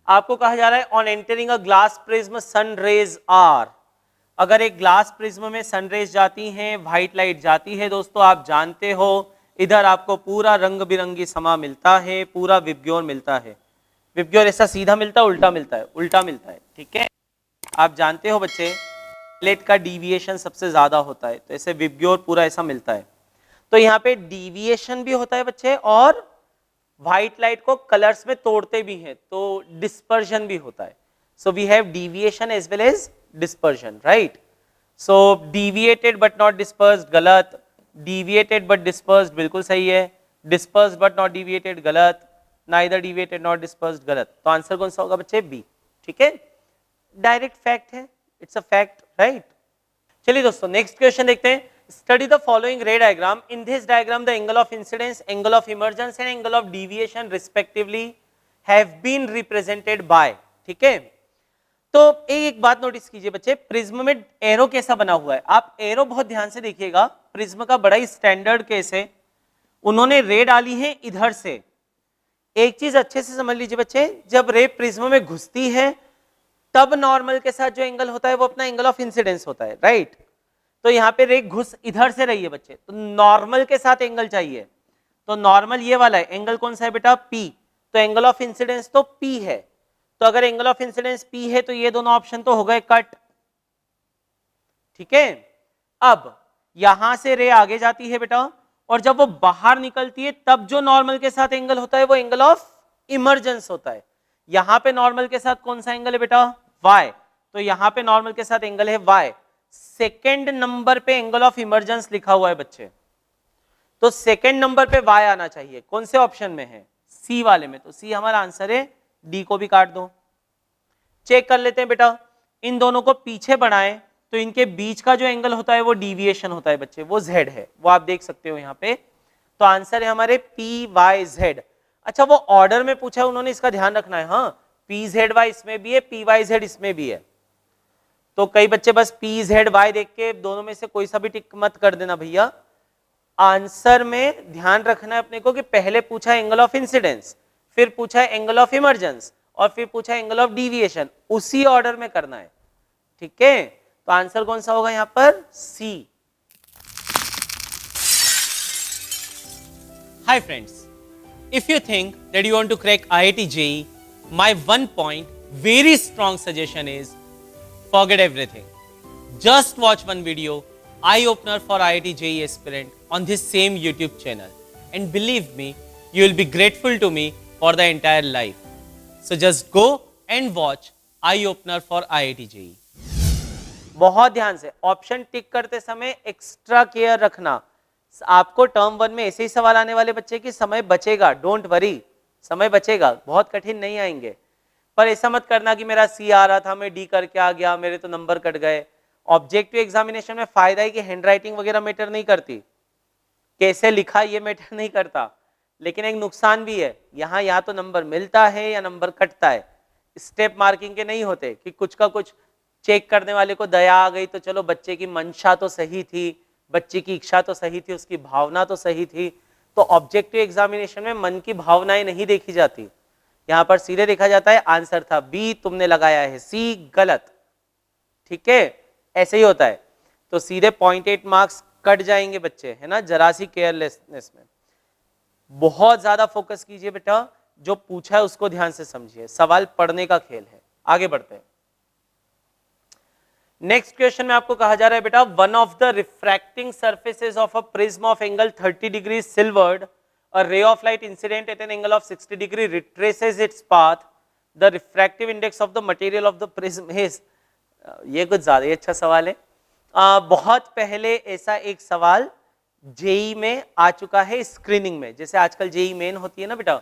आपको कहा जा रहा है on entering a glass prism sun rays are, अगर एक ग्लास प्रिज्म में सन रेज जाती हैं, व्हाइट लाइट जाती है दोस्तों, आप जानते हो इधर आपको पूरा रंग बिरंगी समा मिलता है, पूरा विबग्योर मिलता है। विबग्योर ऐसा सीधा मिलता है, उल्टा मिलता है, उल्टा मिलता है, ठीक है। आप जानते हो बच्चे प्लेट का डिविएशन सबसे ज्यादा होता है, तो ऐसे विबग्योर पूरा ऐसा मिलता है। तो यहाँ पे डिविएशन भी होता है बच्चे, और व्हाइट लाइट को कलर्स में तोड़ते भी हैं, तो डिस्पर्जन भी होता है। So we have deviation as well as dispersion, right. So deviated but not dispersed गलत, डिविएटेड बट डिस्पर्स्ड बिल्कुल सही है, डिस्पर्स्ड बट नॉट डिविएटेड गलत, नाइदर डिविएटेड नॉट डिस्पर्स्ड गलत। तो आंसर कौन सा होगा बच्चे? बी, ठीक है। डायरेक्ट फैक्ट है, इट्स अ फैक्ट, राइट। चलिए दोस्तों नेक्स्ट क्वेश्चन देखते हैं। Study the following ray diagram. In this diagram, the angle of incidence, angle of emergence and angle of deviation respectively have been represented by, ठीक है। तो एक बात नोटिस कीजिए बच्चे, प्रिज्म में एरो कैसा बना हुआ है, आप एरो बहुत ध्यान से देखिएगा। प्रिज्म का बड़ा ही स्टैंडर्ड केस है, उन्होंने रे डाली है इधर से। एक चीज अच्छे से समझ लीजिए बच्चे, जब रे प्रिज्म में घुसती है तब नॉर्मल के साथ जो एंगल होता है वो अपना एंगल ऑफ इंसिडेंस होता है, राइट। तो यहाँ पे रे घुस इधर से रही है बच्चे, तो नॉर्मल के साथ एंगल चाहिए, तो नॉर्मल ये वाला है, एंगल कौन सा है बेटा? पी। तो एंगल ऑफ इंसिडेंस तो पी है, तो अगर एंगल ऑफ इंसिडेंस पी है तो ये दोनों ऑप्शन तो हो गए कट, ठीक है। अब यहां से रे आगे जाती है बेटा, और जब वो बाहर निकलती है तब जो नॉर्मल के साथ एंगल होता है वो एंगल ऑफ इमर्जेंस होता है। यहां पे नॉर्मल के साथ कौन सा एंगल है बेटा? वाई, तो यहां पे नॉर्मल के साथ एंगल है वाई। सेकेंड नंबर पे एंगल ऑफ इमर्जेंस लिखा हुआ है बच्चे, तो सेकेंड नंबर पे वाई आना चाहिए। कौन से ऑप्शन में है? सी वाले में, तो सी हमारा आंसर है। डी को भी काट दो। चेक कर लेते हैं बेटा, इन दोनों को पीछे बढ़ाएं तो इनके बीच का जो एंगल होता है वो डिविएशन होता है बच्चे, वो जेड है, वो आप देख सकते हो यहाँ पे। तो आंसर है हमारे पी वाई जेड। अच्छा, वो ऑर्डर में पूछा है उन्होंने, इसका ध्यान रखना है। हाँ, पी जेड वाई इसमें भी है, पी वाई जेड इसमें भी है। तो कई बच्चे बस पी जेड वाई देख के दोनों में से कोई सा भी टिक मत कर देना भैया। आंसर में ध्यान रखना है अपने को कि पहले पूछा एंगल ऑफ इंसिडेंस, फिर पूछा एंगल ऑफ इमर्जेंस, और फिर पूछा एंगल ऑफ डिविएशन, उसी ऑर्डर में करना है, ठीक है। तो आंसर कौन सा होगा यहाँ पर? C. Hi friends, if you think that you want to crack IIT JEE, my one point very strong suggestion is forget everything. Just watch one video, eye opener for IIT JEE aspirant on this same YouTube channel, and believe me, you will be grateful to me for the entire life. So just go and watch eye opener for IIT JEE. बहुत ध्यान से option tick करते समय extra care रखना। आपको term 1 में ऐसे ही सवाल आने वाले बच्चे की समय बचेगा, डोंट वरी, समय बचेगा, बहुत कठिन नहीं आएंगे। पर ऐसा मत करना कि मेरा सी आ रहा था, मैं डी करके आ गया, मेरे तो नंबर कट गए। ऑब्जेक्टिव एग्जामिनेशन में फायदा है कि हैंडराइटिंग वगैरह मैटर नहीं करती, कैसे लिखा ये मैटर नहीं करता, लेकिन एक नुकसान भी है, यहाँ या तो नंबर मिलता है या नंबर कटता है। स्टेप मार्किंग के नहीं होते कि कुछ का कुछ चेक करने वाले को दया आ गई तो चलो बच्चे की मंशा तो सही थी, बच्चे की इच्छा तो सही थी, उसकी भावना तो सही थी। तो ऑब्जेक्टिव एग्जामिनेशन में मन की भावनाएं नहीं देखी जाती, यहाँ पर सीधे देखा जाता है आंसर था बी, तुमने लगाया है सी, गलत, ठीक है, ऐसे ही होता है। तो सीधे 0.8 मार्क्स कट जाएंगे बच्चे, है ना, जरा सी केयरलेसनेस में। बहुत ज्यादा फोकस कीजिए बेटा, जो पूछा है उसको ध्यान से समझिए, सवाल पढ़ने का खेल है। आगे बढ़ते हैं। नेक्स्ट क्वेश्चन में आपको कहा जा रहा है बेटा, one of the refracting surfaces of a prism of angle 30 degree silvered, a ray of light incident at an angle of 60 degree retraces its path, the refractive index of the material of the prism is, ये कुछ ज्यादा ही अच्छा सवाल है। बहुत पहले ऐसा एक सवाल जेई में आ चुका है स्क्रीनिंग में, जैसे आजकल जेई मेन होती है ना बेटा,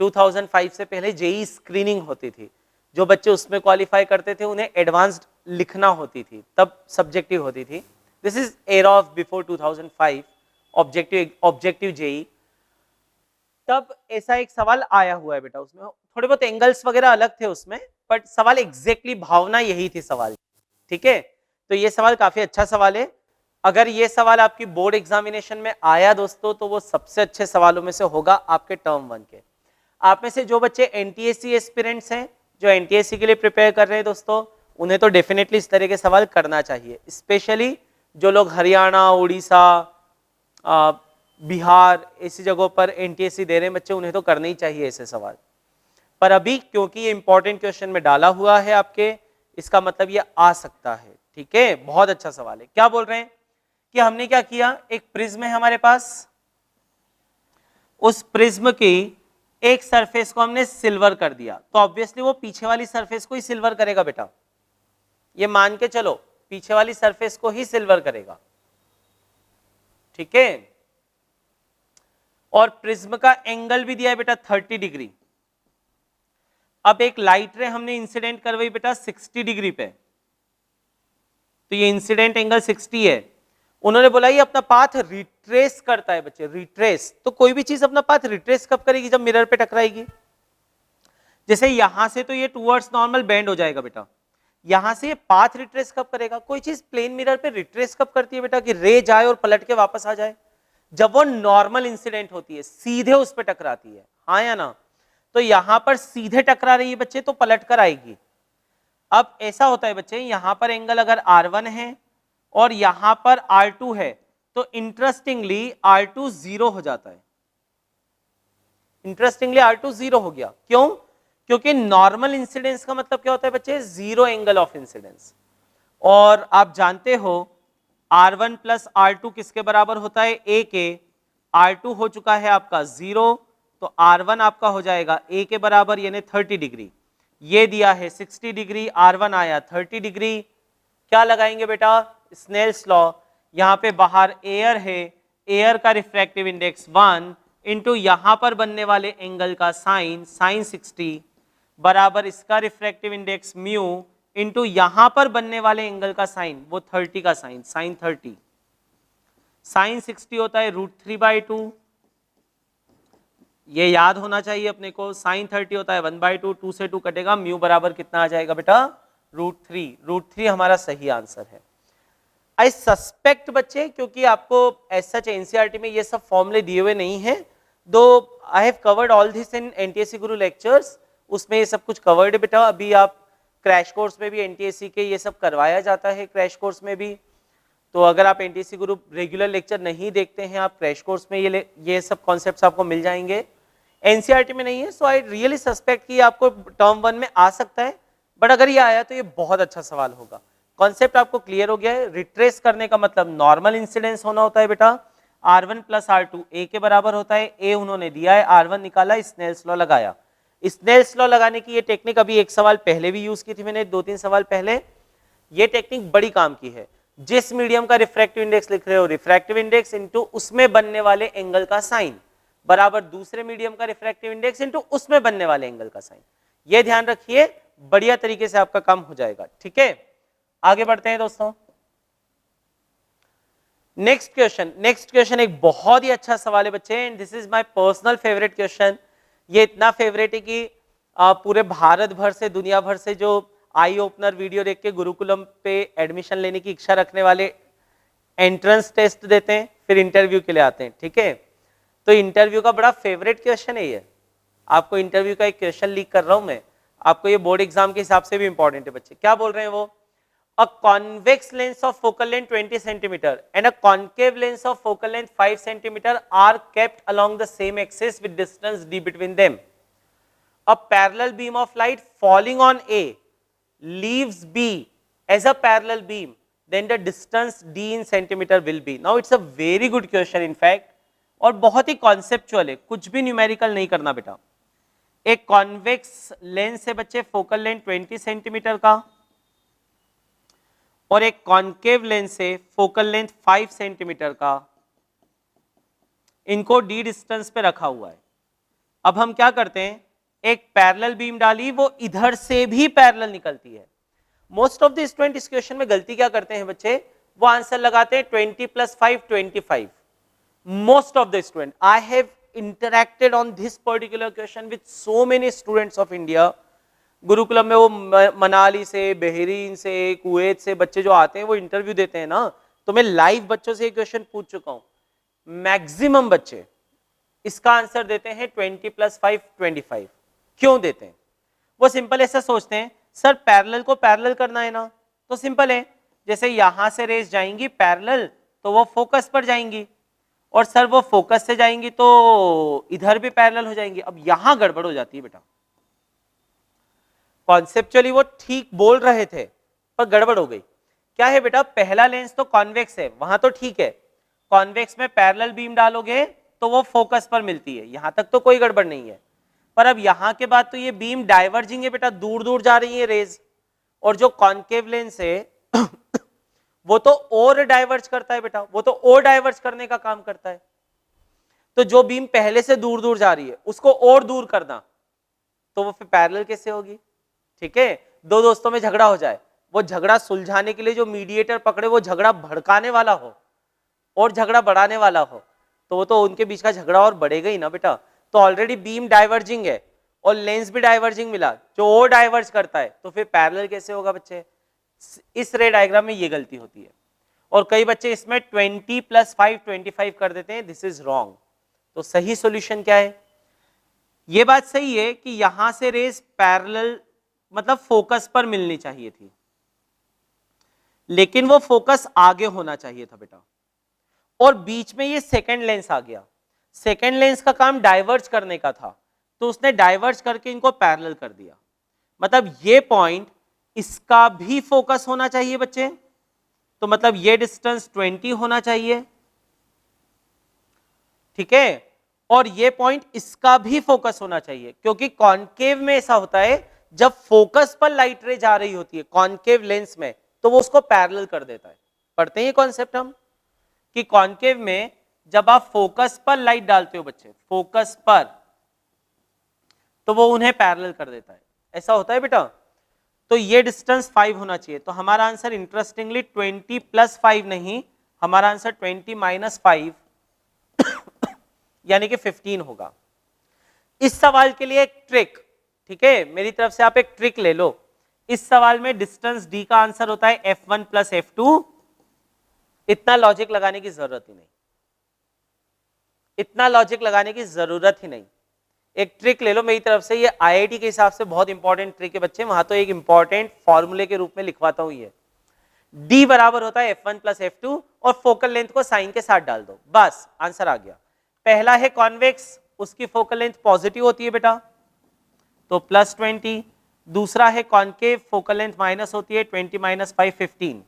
2005 से पहले जेई स्क्रीनिंग होती थी। जो बच्चे उसमें क्वालिफाई करते थे उन्हें एडवांस्ड लिखना होती थी, तब सब्जेक्टिव होती थी। This is era of before 2005 objective JEE. तब ऐसा एक सवाल आया हुआ है बेटा, उसमें थोड़े बहुत एंगल्स वगैरह अलग थे उसमें, बट सवाल एग्जैक्टली भावना यही थी सवाल, ठीक है। तो ये सवाल काफी अच्छा सवाल है। अगर ये सवाल आपकी बोर्ड एग्जामिनेशन में आया दोस्तों, तो वो सबसे अच्छे सवालों में से होगा आपके टर्म 1 के। आप में से जो बच्चे एनटीएससी एस्पिरेंट्स हैं जो एनटीएससी के लिए प्रिपेयर कर रहे हैं दोस्तों, उन्हें तो डेफिनेटली इस तरह के सवाल करना चाहिए, स्पेशली जो लोग हरियाणा, उड़ीसा, बिहार ऐसी जगहों पर एनटीएससी दे रहे हैं बच्चे, उन्हें तो करने ही चाहिए ऐसे सवाल। पर अभी क्योंकि ये इंपॉर्टेंट क्वेश्चन में डाला हुआ है आपके, इसका मतलब ये आ सकता है। ठीक है, बहुत अच्छा सवाल है। क्या बोल रहे हैं कि हमने क्या किया, एक प्रिज्म है हमारे पास, उस प्रिज्म की एक सरफेस को हमने सिल्वर कर दिया, तो ऑब्वियसली वो पीछे वाली सरफेस को ही सिल्वर करेगा बेटा, ये मान के चलो पीछे वाली सरफेस को ही सिल्वर करेगा। ठीक है, और प्रिज्म का एंगल भी दिया है बेटा 30 डिग्री। अब एक लाइट रे हमने इंसिडेंट करवाई बेटा 60 डिग्री पे, तो ये इंसिडेंट एंगल 60 है। उन्होंने बोला ये अपना पाथ रिट्रेस करता है बच्चे, रिट्रेस। तो कोई भी चीज अपना पाथ रिट्रेस कब करेगी, जब मिरर पे टकराएगी। जैसे यहां से तो ये टूवर्ड्स नॉर्मल बेंड हो जाएगा बेटा, यहां से ये पाथ रिट्रेस कब करेगा। कोई चीज प्लेन मिरर पे रिट्रेस कब करती है बेटा, कि रे जाए और पलट के वापस आ जाए, जब वो नॉर्मल इंसिडेंट होती है, सीधे उस पर टकराती है, हाँ या ना। तो यहां पर सीधे टकरा रही है बच्चे, तो पलट कर आएगी। अब ऐसा होता है बच्चे, यहां पर एंगल अगर R1 है और यहां पर R2 है, तो इंटरेस्टिंगली R2 0 हो जाता है। इंटरेस्टिंगली R2 0 हो गया, क्यों? क्योंकि नॉर्मल इंसिडेंस का मतलब क्या होता है बच्चे, जीरो एंगल ऑफ इंसिडेंस। और आप जानते हो R1 प्लस R2 किसके बराबर होता है, A के। R2 हो चुका है आपका 0, तो R1 आपका हो जाएगा A के बराबर, यानी 30 डिग्री। ये दिया है 60 डिग्री, R1 आया 30 डिग्री। क्या लगाएंगे बेटा, स्नेल्स लॉ। यहाँ पे बाहर एयर है, एयर का रिफ्रैक्टिव इंडेक्स 1 इंटू यहाँ पर बनने वाले एंगल का साइन, साइन 60 बराबर इसका रिफ्रैक्टिव इंडेक्स म्यू इंटू यहाँ पर बनने वाले एंगल का साइन, वो 30 का साइन, साइन 30। साइन 60 होता है √3/2, ये याद होना चाहिए अपने को। साइन 30 होता है 1/2, 2 से 2 कटेगा, म्यू बराबर कितना आ जाएगा बेटा, √3। √3 हमारा सही आंसर है। आई सस्पेक्ट बच्चे, क्योंकि आपको एज सच एनसीईआरटी में ये सब फॉर्मूले दिए हुए नहीं है, दो I have covered all this in NTSC Guru lectures, उसमें ये सब कुछ कवर्ड है बेटा। अभी आप क्रैश कोर्स में भी एनटीएससी के ये सब करवाया जाता है, क्रैश कोर्स में भी। तो अगर आप एनटीएससी गुरु रेगुलर लेक्चर नहीं देखते हैं, आप क्रैश कोर्स में ये सब कॉन्सेप्ट्स आपको मिल जाएंगे, एनसीईआरटी में नहीं है। सो आई रियली सस्पेक्ट कि आपको टर्म 1 में आ सकता है, बट अगर ये आया तो ये बहुत अच्छा सवाल होगा। कॉन्सेप्ट आपको क्लियर हो गया है। रिट्रेस करने का मतलब नॉर्मल इंसिडेंस होना होता है बेटा। R1 प्लस R2 A के बराबर होता है, A उन्होंने दिया है, R1 निकाला, स्नेल्स लॉ लगाया। स्नेल्स लॉ लगाने की ये टेक्निक अभी एक सवाल पहले भी यूज की थी मैंने, 2-3 सवाल पहले। ये टेक्निक बड़ी काम की है। जिस मीडियम का रिफ्रैक्टिव इंडेक्स लिख रहे हो, रिफ्रैक्टिव इंडेक्स इंटू उसमें बनने वाले एंगल का साइन बराबर दूसरे मीडियम का रिफ्रैक्टिव इंडेक्स इंटू उसमें बनने वाले एंगल का साइन। ये ध्यान रखिए, बढ़िया तरीके से आपका काम हो जाएगा। ठीक है, आगे बढ़ते हैं दोस्तों। नेक्स्ट क्वेश्चन एक बहुत ही अच्छा सवाल है बच्चे, and this is my personal favourite question. ये इतना फेवरेट है कि पूरे भारत भर से, दुनिया भर से जो आई ओपनर वीडियो देख के गुरुकुलम पे एडमिशन लेने की इच्छा रखने वाले एंट्रेंस टेस्ट देते हैं, फिर इंटरव्यू के लिए आते हैं। ठीक है, तो इंटरव्यू का बड़ा फेवरेट क्वेश्चन है ये। आपको इंटरव्यू का एक क्वेश्चन लीक कर रहा हूं मैं, आपको ये बोर्ड एग्जाम के हिसाब से भी इंपॉर्टेंट है बच्चे। क्या बोल रहे हैं वो, a convex lens of focal length 20 centimeter and a concave lens of focal length 5 centimeter are kept along the same axis with distance d between them. A parallel beam of light falling on A leaves B as a parallel beam, then the distance d in centimeter will be. Now it's a very good question in fact, और बहुत ही conceptual है, कुछ भी numerical नहीं करना बेटा। एक convex lens है बच्चे, फोकल लेंथ 20 सेंटीमीटर का, और एक कॉन्केव लेंस से फोकल लेंथ 5 सेंटीमीटर का, इनको डी डिस्टेंस पे रखा हुआ है। अब हम क्या करते हैं, एक पैरेलल बीम डाली, वो इधर से भी पैरेलल निकलती है। मोस्ट ऑफ द स्टूडेंट इस क्वेश्चन में गलती क्या करते हैं बच्चे, वो आंसर लगाते हैं 20 + 5 25। Most of the student, I have interacted on this particular question with so many students of India. Gurukulam में वो मनाली से, बहरीन से, कुवैत से बच्चे जो आते हैं वो इंटरव्यू देते हैं ना, तो मैं लाइव बच्चों से ये क्वेश्चन पूछ चुका हूं। मैक्सिमम बच्चे इसका आंसर देते हैं 20 + 5 25। क्यों देते हैं? वो सिंपल ऐसा सोचते हैं सर पैरेलल को पैरेलल करना है ना, तो सिंपल है, जैसे यहां से रेज जाएंगी पैरेलल तो वो फोकस पर जाएंगी, और सर वो फोकस से जाएंगी तो इधर भी पैरेलल हो जाएंगी। अब यहां गड़बड़ हो जाती है बेटा, कॉन्सेप्चुअली वो ठीक बोल रहे थे पर गड़बड़ हो गई। क्या है बेटा, पहला लेंस तो कॉन्वेक्स है, वहां तो ठीक है, कॉन्वेक्स में पैरेलल बीम डालोगे तो वो फोकस पर मिलती है, यहां तक तो कोई गड़बड़ नहीं है। पर अब यहां के बाद तो ये बीम डाइवर्जिंग है बेटा, दूर दूर जा रही है रेज, और जो कॉन्केव लेंस है वो तो और डाइवर्ज करता है बेटा, वो तो और डाइवर्ज करने का काम करता है। तो जो बीम पहले से दूर दूर जा रही है उसको और दूर करना, तो वो फिर पैरेलल कैसे होगी? ठीक है, दो दोस्तों में झगड़ा हो जाए, वो झगड़ा सुलझाने के लिए जो मीडिएटर पकड़े वो झगड़ा भड़काने वाला हो और झगड़ा बढ़ाने वाला हो, तो वो तो उनके बीच का झगड़ा और बढ़ेगा ही ना बेटा। तो ऑलरेडी बीम डाइवर्जिंग है और लेंस भी डाइवर्जिंग मिला, जो और डाइवर्ज करता है, तो फिर पैरेलल कैसे होगा बच्चे? इस रे डायग्राम में ये गलती होती है, और कई बच्चे इसमें 20 + 5 25 कर देते हैं, दिस इज रॉन्ग। तो सही सॉल्यूशन क्या है? ये बात सही है कि यहां से रेस पैरेलल मतलब फोकस पर मिलनी चाहिए थी, लेकिन वो फोकस आगे होना चाहिए था बेटा, और बीच में ये सेकंड लेंस आ गया। सेकंड लेंस का काम डाइवर्ज करने का था, तो उसने डाइवर्ज करके इनको पैरेलल कर दिया। मतलब ये पॉइंट इसका भी फोकस होना चाहिए बच्चे, तो मतलब ये डिस्टेंस 20 होना चाहिए, ठीक है, और ये पॉइंट इसका भी फोकस होना चाहिए, क्योंकि कॉन्केव में ऐसा होता है जब फोकस पर लाइट रे जा रही होती है कॉन्केव लेंस में, तो वो उसको पैरेलल कर देता है। पढ़ते हैं ये कॉन्सेप्ट हम कि कॉन्केव में जब आप फोकस पर लाइट डालते हो बच्चे, फोकस पर, तो वो उन्हें पैरेलल कर देता है, ऐसा होता है बेटा। तो ये डिस्टेंस 5 होना चाहिए, तो हमारा आंसर इंटरेस्टिंगली 20 + 5 नहीं, हमारा आंसर 20 - 5 यानी कि 15 होगा। इस सवाल के लिए एक ट्रिक, ठीक है, मेरी तरफ से आप एक ट्रिक ले लो। इस सवाल में डिस्टेंस डी का आंसर होता है f1 + f2। इतना लॉजिक लगाने की जरूरत ही नहीं, इतना लॉजिक लगाने की जरूरत ही नहीं। एक ट्रिक ले लो मेरी तरफ से, ये आईआईटी के हिसाब से बहुत इंपॉर्टेंट ट्रिक है बच्चे, वहां तो एक इंपॉर्टेंट फॉर्मूले के रूप में लिखवाता हूं ये। d बराबर होता है f1 + f2 और फोकल लेंथ को साइन के साथ डाल दो, बस आंसर आ गया। पहला है कॉन्वेक्स, उसकी फोकल लेंथ पॉजिटिव होती है बेटा, तो +20। दूसरा है कॉन्केव, फोकल लेंथ माइनस होती है, 20 - 5 15।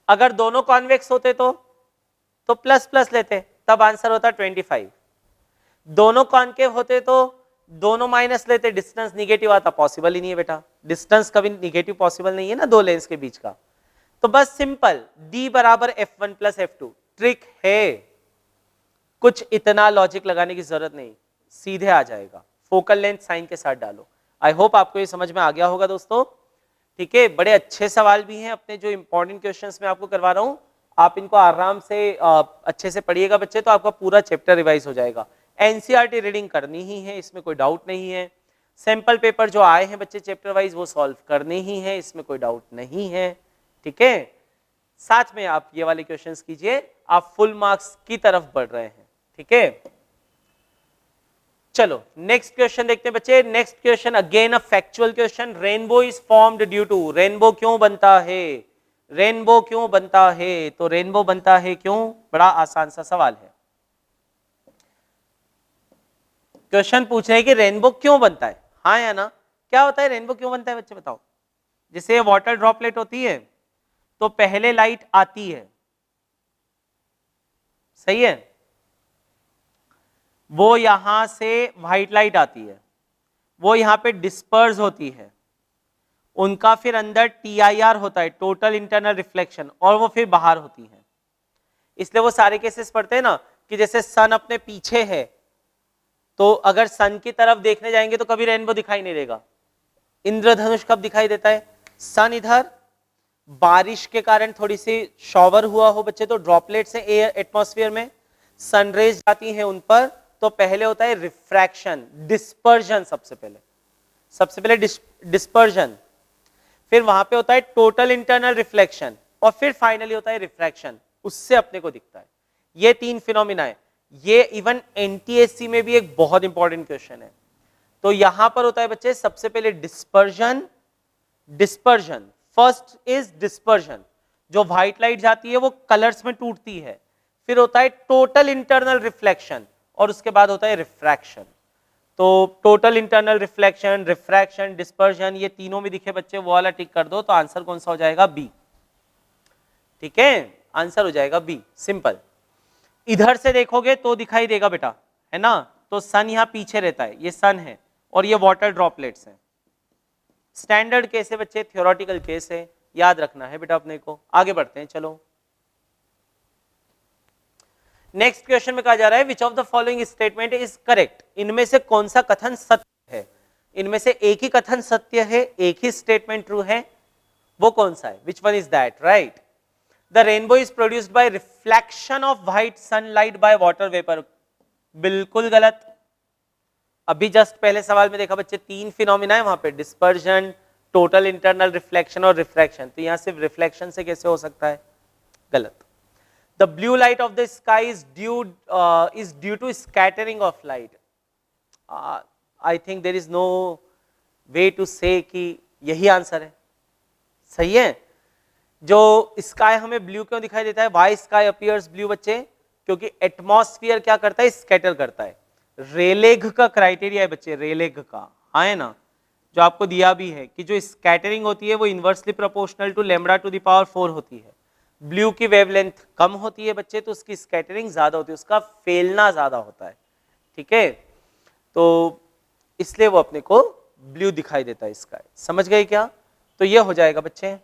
अगर दोनों कॉन्वेक्स होते तो प्लस प्लस लेते, तब आंसर होता 25। दोनों कॉन्केव होते तो दोनों माइनस लेते, डिस्टेंस निगेटिव आता, पॉसिबल ही नहीं है बेटा, डिस्टेंस कभी निगेटिव पॉसिबल नहीं है ना दो लेंस के बीच का। तो बस सिंपल d बराबर f1 + f2, ट्रिक है, कुछ इतना लॉजिक लगाने की जरूरत नहीं, सीधे आ जाएगा। फोकल लेंथ साइन के साथ डालो। आई होप आपको ये समझ में आ गया होगा दोस्तों, ठीक है। बड़े अच्छे सवाल भी हैं अपने जो इंपॉर्टेंट क्वेश्चंस मैं आपको करवा रहा हूं, आप इनको आराम से अच्छे से पढ़िएगा बच्चे, तो आपका पूरा चैप्टर रिवाइज हो जाएगा। एनसीईआरटी रीडिंग करनी ही है, इसमें कोई डाउट नहीं है। सैंपल पेपर जो आए हैं बच्चे चैप्टर वाइज वो सॉल्व करने ही है, इसमें कोई डाउट नहीं है, ठीक है। साथ में आप ये वाले क्वेश्चंस कीजिए, आप फुल मार्क्स की तरफ बढ़ रहे हैं, ठीक है। चलो नेक्स्ट क्वेश्चन देखते हैं बच्चे। Next question again a factual question. Rainbow is formed due to, rainbow क्यों बनता है, रेनबो क्यों बनता है, तो रेनबो बनता है क्यों? बड़ा आसान सा सवाल है। क्वेश्चन पूछ रहे हैं कि रेनबो क्यों बनता है, हाँ या ना, क्या होता है रेनबो क्यों बनता है बच्चे बताओ। जैसे वाटर ड्रॉपलेट होती है तो पहले लाइट आती है, सही है, वो यहां से व्हाइट लाइट आती है, वो यहां पे डिस्पर्स होती है, उनका फिर अंदर TIR होता है, टोटल इंटरनल रिफ्लेक्शन, और वो फिर बाहर होती है। इसलिए वो सारे केसेस पढ़ते हैं ना कि जैसे सन अपने पीछे है, तो अगर सन की तरफ देखने जाएंगे तो कभी रेनबो दिखाई नहीं देगा। इंद्रधनुष कब दिखाई देता है? सन इधर, बारिश के कारण थोड़ी सी शॉवर हुआ हो बच्चे, तो ड्रॉपलेट से एयर एटमॉस्फेयर में सनरेज जाती हैं उन पर, तो पहले होता है रिफ्रैक्शन, डिस्पर्जन, सबसे पहले डिस्पर्जन, फिर वहां पे होता है टोटल इंटरनल रिफ्लेक्शन, और फिर फाइनली होता है रिफ्रैक्शन, उससे अपने को दिखता है। ये तीन फिनोमिना है। ये इवन NTSC में भी एक बहुत इंपॉर्टेंट क्वेश्चन है। तो यहां पर होता है बच्चे सबसे पहले dispersion, dispersion first is dispersion, जो व्हाइट लाइट जाती है वो कलर्स में टूटती है, फिर होता है टोटल इंटरनल रिफ्लेक्शन और उसके बाद होता है रिफ्रैक्शन। तो total internal reflection, refraction, dispersion, ये तीनों में दिखे बच्चे वो वाला टिक कर दो, तो आंसर कौन सा हो जाएगा? बी। ठीक है, आंसर हो जाएगा बी, सिंपल। इधर से देखोगे तो दिखाई देगा बेटा, है ना, तो सन यहां पीछे रहता है, ये सन है और ये वाटर ड्रॉपलेट्स हैं। स्टैंडर्ड केस है बच्चे, थ्योरेटिकल केस है, याद रखना है बेटा अपने को। आगे बढ़ते हैं, चलो नेक्स्ट क्वेश्चन में कहा जा रहा है which of the following statement is correct, इनमें से कौन सा कथन सत्य है? इनमें से एक ही कथन सत्य है, एक ही स्टेटमेंट ट्रू है, वो कौन सा है? Which one is that? Right, the rainbow is produced by reflection of white sunlight by water vapour. बिल्कुल गलत। अभी जस्ट पहले सवाल में देखा बच्चे, तीन फिनोमिना है वहां पे, डिस्पर्जन, टोटल इंटरनल रिफ्लेक्शन और रिफ्रैक्शन, तो यहां सिर्फ रिफ्लेक्शन से कैसे हो सकता है? गलत। The blue light of the sky is due to scattering of light. I think there is no way to say कि यही आंसर है। सही है। जो स्काई हमें ब्लू क्यों दिखाई देता है? Why sky appears blue बच्चे? क्योंकि एटमॉस्फेयर क्या करता है? स्कैटर करता है। रेलेग का क्राइटेरिया है बच्चे, रेलेग का, हाँ है ना, जो आपको दिया भी है कि जो स्कैटरिंग होती है वो inversely proportional to lambda to the power 4 होती है। ब्लू की वेवलेंथ कम होती है बच्चे, तो उसकी स्कैटरिंग ज्यादा होती है, उसका फैलना ज्यादा होता है। ठीक है, तो इसलिए वो अपने को ब्लू दिखाई देता है स्काई। समझ गए क्या? तो ये हो जाएगा बच्चे,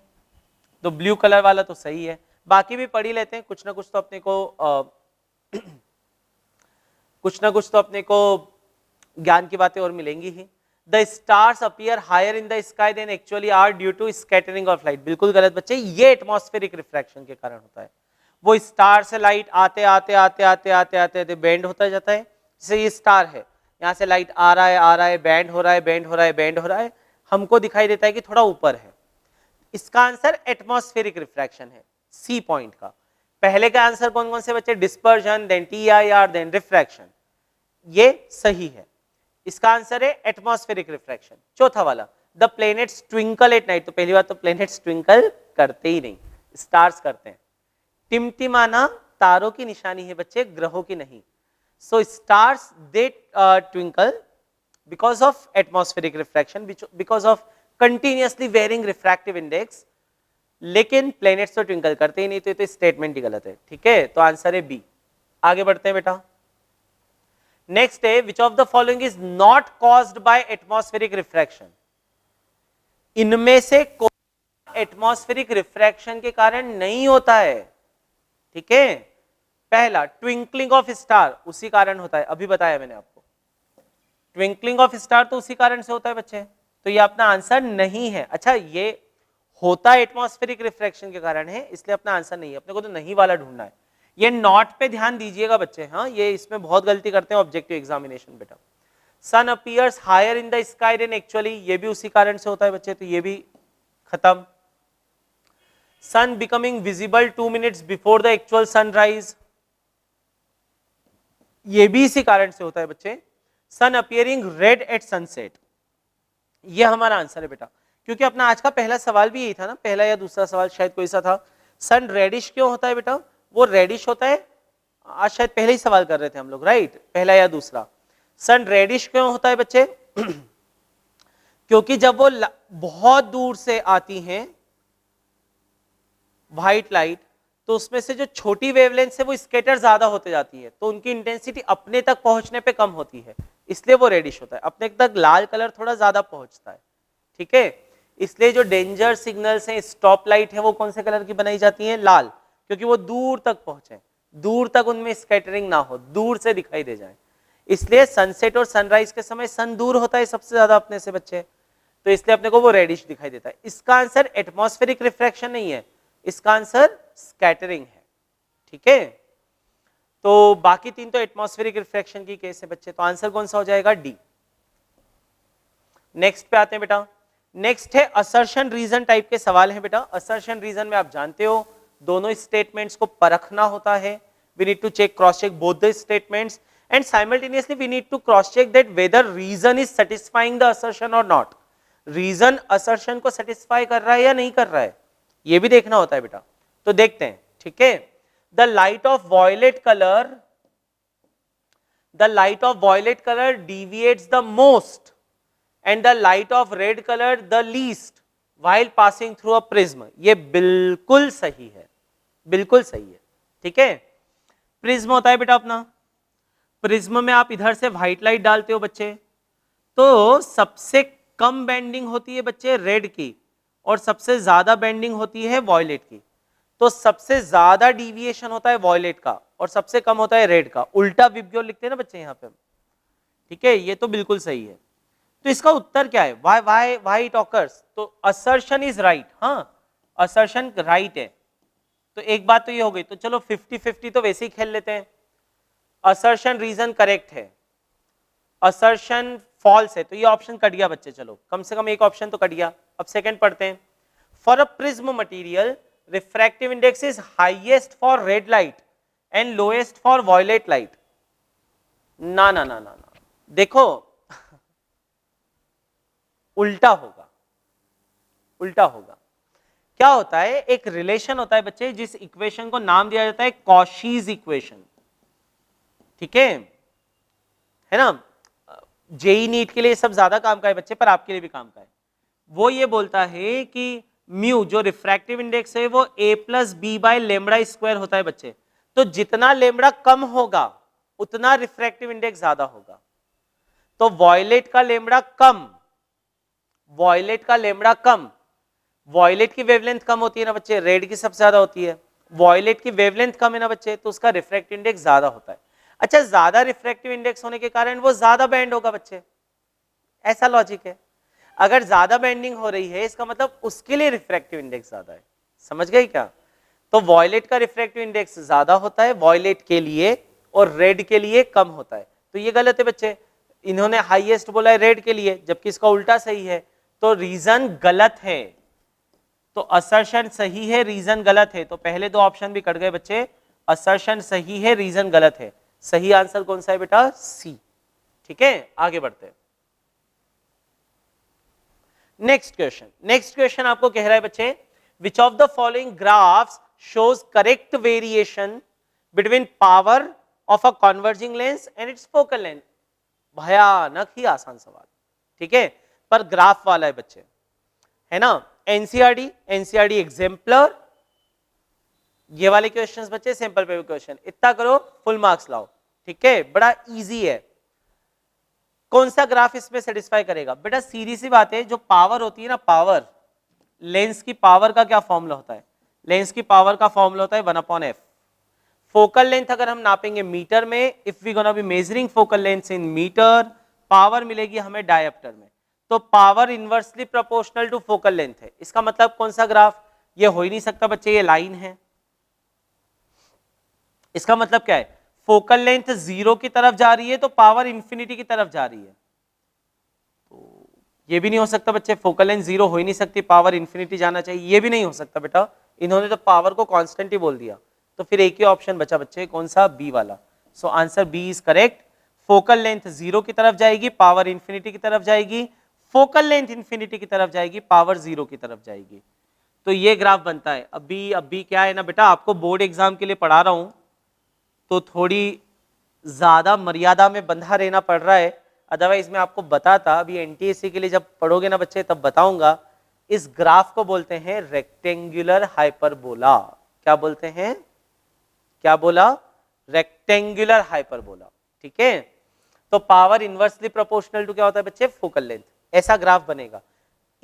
तो ब्लू कलर वाला तो सही है। बाकी भी पढ़ ही लेते हैं, कुछ ना कुछ तो अपने को कुछ ना कुछ तो अपने को ज्ञान की बातें और मिलेंगी ही। The stars appear higher in the sky than actually are due to scattering of light। बिल्कुल गलत बच्चे, ये एटमॉस्फेरिक रिफ्रैक्शन के कारण होता है। वो स्टार से लाइट आते आते आते आते आते आते आते बैंड होता जाता है। जैसे ये स्टार है, यहाँ से लाइट आ रहा है, बैंड हो रहा है, बैंड हो रहा है, बैंड हो रहा है, हमको दिखाई देता है कि थोड़ा ऊपर है। इसका आंसर एटमॉस्फेरिक रिफ्रैक्शन है, सी पॉइंट का। पहले का आंसर कौन कौन से बच्चे? Dispersion, then TIR, then refraction, ये सही है। इसका आंसर है एटमॉस्फेरिक रिफ्रैक्शन। चौथा वाला, the planets twinkle at night, तो पहली बात तो प्लैनेट्स ट्विंकल करते ही नहीं, स्टार्स करते हैं। टिमटिमाना तारों की निशानी है बच्चे, ग्रहों की नहीं। So stars they twinkle because of atmospheric refraction, because of continuously varying refractive index, लेकिन प्लैनेट्स तो ट्विंकल करते ही नहीं, तो ये तो स्टेटमेंट ही गलत है। ठीक है, तो आंसर है बी। आगे बढ़ते हैं बेटा। नेक्स्ट है which of the following is not caused by atmospheric refraction, इनमें से कोई एटमॉस्फेरिक रिफ्रैक्शन के कारण नहीं होता है। ठीक है, पहला ट्विंकलिंग ऑफ स्टार, उसी कारण होता है, अभी बताया मैंने आपको, ट्विंकलिंग ऑफ स्टार तो उसी कारण से होता है बच्चे, तो ये अपना आंसर नहीं है। अच्छा, ये होता है एटमॉस्फेरिक रिफ्रैक्शन के कारण है, इसलिए अपना आंसर नहीं है, अपने को तो नहीं वाला ढूंढना है। ये नॉट पे ध्यान दीजिएगा बच्चे, हाँ, ये इसमें बहुत गलती करते हैं ऑब्जेक्टिव एग्जामिनेशन बेटा। Sun appears higher in the sky then actually, ये भी उसी कारण से होता है बच्चे, तो ये भी खत्म। Sun becoming visible 2 minutes before the actual sunrise, ये भी इसी कारण से होता है बच्चे। Sun appearing red at sunset, ये हमारा आंसर है बेटा, क्योंकि अपना आज का पहला सवाल भी यही था ना, पहला या दूसरा सवाल शायद कोई सा था। सन रेडिश क्यों होता है बेटा? वो रेडिश होता है, आज शायद पहले ही सवाल कर रहे थे हम लोग, राइट, पहला या दूसरा। सन रेडिश क्यों होता है बच्चे? क्योंकि जब वो बहुत दूर से आती हैं व्हाइट लाइट, तो उसमें से जो छोटी वेवलेंथ है वो स्कैटर ज्यादा होते जाती है, तो उनकी इंटेंसिटी अपने तक पहुंचने पे कम होती है, इसलिए वो रेडिश होता है। अपने तक लाल कलर थोड़ा ज्यादा पहुंचता है। ठीक है, इसलिए जो डेंजर सिग्नल्स हैं, स्टॉप लाइट है, वो कौन से कलर की बनाई जाती है? लाल, क्योंकि वो दूर तक पहुंचे, दूर तक उनमें स्कैटरिंग ना हो, दूर से दिखाई दे जाए। इसलिए सनसेट और सनराइज के समय सन दूर होता है सबसे ज्यादा अपने से बच्चे, तो इसलिए अपने को वो रेडिश दिखाई देता है। इसका आंसर एटमॉस्फेरिक रिफ्रैक्शन नहीं है, इसका आंसर स्कैटरिंग है। ठीक है, तो बाकी तीन तो एटमॉस्फेरिक रिफ्रैक्शन की केस है बच्चे, तो आंसर कौन सा हो जाएगा? डी। नेक्स्ट पे आते हैं बेटा। नेक्स्ट है असर्शन रीजन टाइप के सवाल हैं बेटा। असर्शन रीजन में आप जानते हो दोनों स्टेटमेंट्स को परखना होता है, we need to check, cross check both the statements. and simultaneously we need to cross check that whether reason is satisfying the assertion or not. Reason assertion को सेटिस्फाई कर रहा है या नहीं कर रहा है, ये भी देखना होता है बेटा. तो देखते हैं, ठीक है. The light of violet colour, the light of violet color deviates the most and the light of red color the least while passing through a prism. ये बिल्कुल सही है, बिल्कुल सही है, ठीक है. प्रिज्म होता है बेटा अपना, प्रिज्म में आप इधर से व्हाइट लाइट डालते हो बच्चे, तो सबसे कम बेंडिंग होती है बच्चे रेड की और सबसे ज्यादा बेंडिंग होती है वॉयलेट की. तो सबसे ज्यादा डिविएशन होता है वॉयलेट का और सबसे कम होता है रेड का. उल्टा विब्ग्योर लिखते हैं ना बच्चे यहाँ पे, ठीक है. ये तो बिल्कुल सही है. तो इसका उत्तर क्या है, व्हाई इट ऑकर्स. तो असर्शन इज राइट. हाँ, असर्शन राइट है. तो एक बात तो ये हो गई. तो चलो 50-50 तो वैसे ही खेल लेते हैं. असर्शन रीजन करेक्ट है, असर्शन फॉल्स है, तो ये ऑप्शन कट गया बच्चे. चलो कम से कम एक ऑप्शन तो कट गया. अब सेकंड पढ़ते हैं. For a prism material refractive index is highest for red light and lowest for violet light. ना ना ना ना ना, देखो उल्टा होगा, उल्टा होगा. क्या होता है, एक रिलेशन होता है बच्चे जिस इक्वेशन को नाम दिया जाता है कॉशीज इक्वेशन, ठीक है ना. जेई नीट के लिए सब ज्यादा काम का है बच्चे, पर आपके लिए भी काम का है. वो ये बोलता है कि म्यू जो रिफ्रैक्टिव इंडेक्स है वो a plus B by lambda square होता है बच्चे. तो जितना लेमड़ा कम होगा उतना रिफ्रैक्टिव इंडेक्स ज्यादा होगा. तो वॉयलेट का लेमड़ा कम, वॉयलेट का लेमड़ा कम, वॉयलेट की वेवलेंथ कम होती है ना बच्चे, रेड की सबसे ज्यादा होती है. वॉयलेट की वेवलेंथ कम है ना बच्चे, तो उसका रिफ्रैक्टिव इंडेक्स ज्यादा होता है. अच्छा, ज्यादा रिफ्रैक्टिव इंडेक्स होने के कारण वो ज्यादा बैंड होगा बच्चे, ऐसा लॉजिक है. अगर ज्यादा बेंडिंग हो रही है इसका मतलब उसके लिए रिफ्रैक्टिव इंडेक्स ज्यादा है. समझ गए क्या. तो वॉयलेट का रिफ्रैक्टिव इंडेक्स ज्यादा होता है वॉयलेट के लिए और रेड के लिए कम होता है. तो ये गलत है बच्चे, इन्होंने हाईएस्ट बोला है रेड के लिए जबकि इसका उल्टा सही है. तो रीजन गलत है, तो असर्शन सही है, रीजन गलत है. तो पहले दो ऑप्शन भी कट गए बच्चे. असर्शन सही है, रीजन गलत है. सही आंसर कौन सा है बेटा, सी. ठीक है, आगे बढ़ते हैं. नेक्स्ट क्वेश्चन, नेक्स्ट क्वेश्चन आपको कह रहा है बच्चे, which of the following graphs shows correct variation between power of a converging lens and it's focal length. भयानक ही आसान सवाल, ठीक है, पर ग्राफ वाला है बच्चे, है ना. एनसीईआरटी, एनसीईआरटी एग्जाम्पलर, ये वाले क्वेश्चंस बच्चे सिंपल पेपर क्वेश्चन. इतना करो फुल मार्क्स लाओ, ठीक है, बड़ा इजी है. कौन सा ग्राफ इसमें सेटिस्फाई करेगा बेटा, सीधी सी बात है. जो पावर होती है ना, पावर, लेंस की पावर का क्या फॉर्मूला होता है, लेंस की पावर का फॉर्मूला होता है 1/f. फोकल लेंथ अगर हम नापेंगे मीटर में, if we gonna be measuring focal length in metre, power मिलेगी हमें डायप्टर में. तो power inversely proportional to focal length है. इसका मतलब कौन सा ग्राफ, ये हो ही नहीं सकता बच्चे, ये लाइन है. इसका मतलब क्या है, फोकल लेंथ 0 की तरफ जा रही है तो पावर इंफिनिटी की तरफ जा रही है. तो ये भी नहीं हो सकता बच्चे, फोकल लेंथ 0 हो ही नहीं सकती, पावर इंफिनिटी जाना चाहिए, ये भी नहीं हो सकता बेटा. इन्होंने तो पावर को कांस्टेंट ही बोल दिया. तो फिर एक ही ऑप्शन बचा बच्चे, कौन सा, बी वाला. So answer B is correct. Focal length 0 की तरफ जाएगी, पावर इंफिनिटी की तरफ जाएगी. फोकल लेंथ इंफिनिटी की तरफ जाएगी, पावर 0 की तरफ जाएगी. तो ये ग्राफ बनता है. अभी क्या है ना बेटा, आपको बोर्ड एग्जाम के लिए पढ़ा रहा हूं तो थोड़ी ज्यादा मर्यादा में बंधा रहना पड़ रहा है. अदरवाइज मैं आपको बताता, अभी एनटीएससी के लिए जब पढ़ोगे ना बच्चे तब बताऊंगा. इस ग्राफ को बोलते हैं रेक्टेंगुलर हाइपरबोला. क्या बोलते हैं, क्या बोला, रेक्टेंगुलर हाइपरबोला. ठीक है, तो पावर इनवर्सली प्रोपोर्शनल टू क्या होता है बच्चे, फोकल लेंथ. ऐसा ग्राफ बनेगा.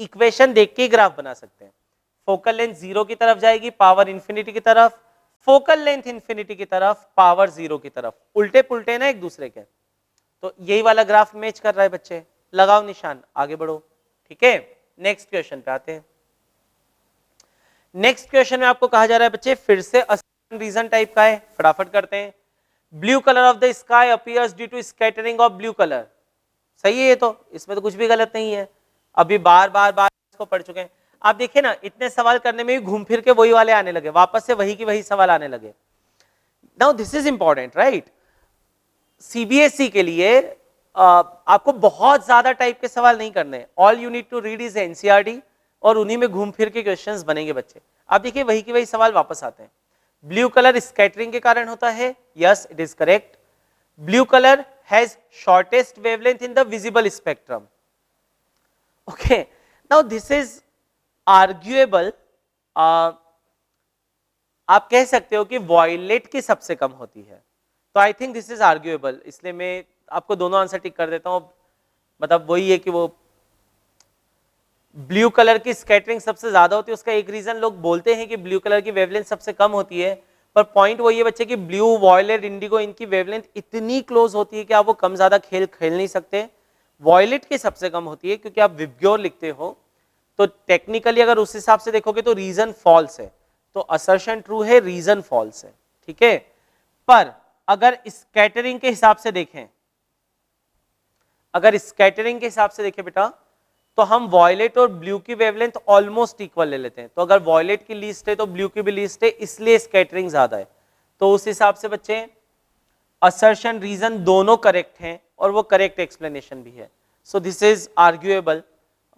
इक्वेशन देख के ग्राफ बना सकते हैं. फोकल लेंथ 0 की तरफ जाएगी, पावर इंफिनिटी की तरफ, फोकल लेंथ इंफिनिटी की तरफ, पावर 0 की तरफ. उल्टे पुल्टे ना एक दूसरे के. तो यही वाला ग्राफ मैच कर रहा है बच्चे. लगाओ निशान, आगे बढ़ो. ठीक है, नेक्स्ट क्वेश्चन पे आते हैं. नेक्स्ट क्वेश्चन में आपको कहा जा रहा है बच्चे, फिर से रीजन टाइप का है, फटाफट करते हैं. Blue colour of the sky appears due to scattering of blue colour. सही है ये तो, इसमें तो कुछ भी गलत नहीं है. अभी बार बार इसको पढ़ चुके हैं. आप देखिए ना, इतने सवाल करने में भी घूम फिर के वही वाले आने लगे, वापस से वही की वही सवाल आने लगे. Now this is important, right. CBSE के लिए आपको बहुत ज्यादा टाइप के सवाल नहीं करने, all you need to read is NCERT और उन्हीं में घूम फिर के क्वेश्चंस बनेंगे बच्चे। आप देखिए वही के वही सवाल वापस आते हैं। ब्लू कलर स्कैटरिंग के कारण होता है, yes it is correct. Blue colour has shortest wavelength in the visible spectrum. Okay, now this is arguable. आप कह सकते हो कि वॉयलेट की सबसे कम होती है, तो I think this is arguable, इसलिए मैं आपको दोनों आंसर टिक कर देता हूं। मतलब वही है कि वो ब्लू कलर की स्कैटरिंग सबसे ज्यादा होती है, उसका एक रीजन लोग बोलते हैं कि ब्लू कलर की वेवलेंथ सबसे कम होती है, पर पॉइंट वही है बच्चे कि ब्लू, वॉयलेट, इंडिगो इनकी वेवलेंथ इतनी क्लोज होती है कि आप वो कम ज्यादा खेल नहीं सकते। वॉयलेट की सबसे कम होती है क्योंकि आप विबग्योर लिखते हो, तो टेक्निकली अगर उस हिसाब से देखोगे तो रीजन फॉल्स है, तो असर्शन ट्रू है, रीजन फॉल्स है, ठीक है। पर अगर स्कैटरिंग के हिसाब से देखें, अगर स्कैटरिंग के हिसाब से देखें बेटा, तो हम वॉयलेट और ब्लू की वेवलेंथ ऑलमोस्ट इक्वल ले लेते हैं। तो अगर वॉयलेट की लीस्ट है तो ब्लू की भी लीस्ट है, इसलिए स्कैटरिंग ज्यादा है। तो उस हिसाब से बच्चे असर्शन, रीजन दोनों करेक्ट हैं और वो करेक्ट एक्सप्लेनेशन भी है। So this is arguable.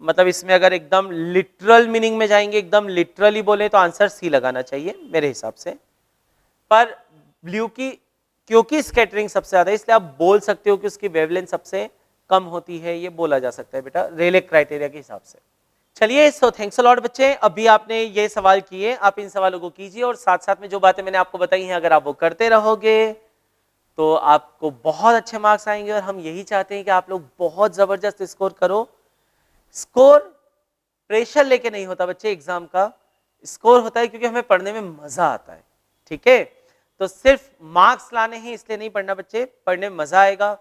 मतलब इसमें अगर एकदम लिटरल मीनिंग में जाएंगे, एकदम लिटरली बोले तो आंसर सी लगाना चाहिए मेरे हिसाब से। पर ब्लू की क्योंकि स्कैटरिंग सबसे ज्यादा है, इसलिए आप बोल सकते हो कि उसकी वेवलेंथ सबसे कम होती है, ये बोला जा सकता है बेटा रेले क्राइटेरिया के हिसाब से। चलिए, सो थैंक्स अ लॉट बच्चे। अभी आपने ये सवाल किए, आप इन सवालों को कीजिए और साथ साथ में जो बातें मैंने आपको बताई हैं अगर आप वो करते रहोगे तो आपको बहुत अच्छे मार्क्स आएंगे। और हम यही चाहते हैं कि आप लोग बहुत जबरदस्त स्कोर करो। स्कोर प्रेशर लेके नहीं होता बच्चे एग्जाम का, स्कोर होता है क्योंकि हमें पढ़ने में मजा आता है, ठीक है। तो सिर्फ मार्क्स लाने हैं इसलिए नहीं पढ़ना बच्चे, पढ़ने में मजा आएगा।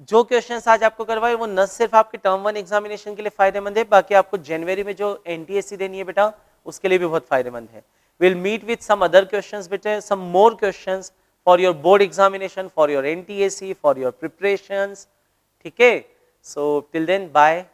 जो क्वेश्चंस आज आपको करवाए वो न सिर्फ आपके टर्म 1 एग्जामिनेशन के लिए फायदेमंद है, बाकी आपको जनवरी में जो एनटीएससी देनी है बेटा उसके लिए भी बहुत फायदेमंद है। Will meet with some other questions बेटे, some more questions for your board examination, for your NTSC, for your preparations, ठीक है। So till then bye.